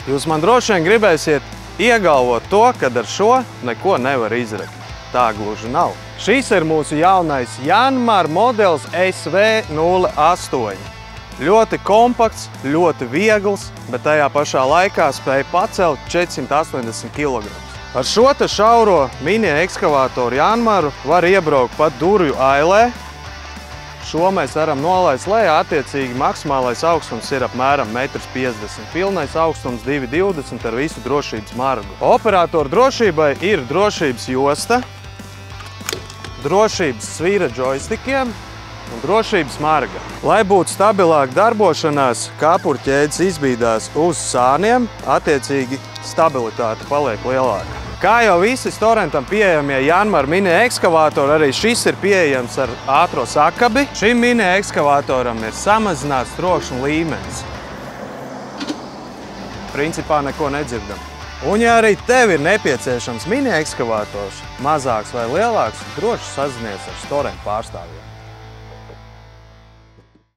Jūs man droši vien gribēsiet iegalvot to, ka ar šo neko nevar izrakt. Tā gluži nav. Šis ir mūsu jaunais Janmar modelis SV08. Ļoti kompakts, ļoti viegls, bet tajā pašā laikā spēja pacelt 480 kg. Ar šo te šauro mini ekskavātoru Janmaru var iebraukt pat durvju ailē. Šo mēs varam nolaist lejā, attiecīgi maksimālais augstums ir apmēram 1,50 m. Pilnais augstums 2,20 m ar visu drošības margu. Operatoru drošībai ir drošības josta, drošības svīra džojstikiem un drošības marga. Lai būtu stabilāk darbošanās, kāpurķēdes izbīdās uz sāniem, attiecīgi stabilitāte paliek lielāka. Kā jau visi Storentam pieejamie Janmar mini ekskavātori, arī šis ir pieejams ar ātro sakabi. Šim mini ekskavātoram ir samazināts trokšņa līmenis. Principā neko nedzirdam. Un ja arī tev ir nepieciešams mini ekskavators, mazāks vai lielāks, droši sazinies ar Storenta pārstāvjiem.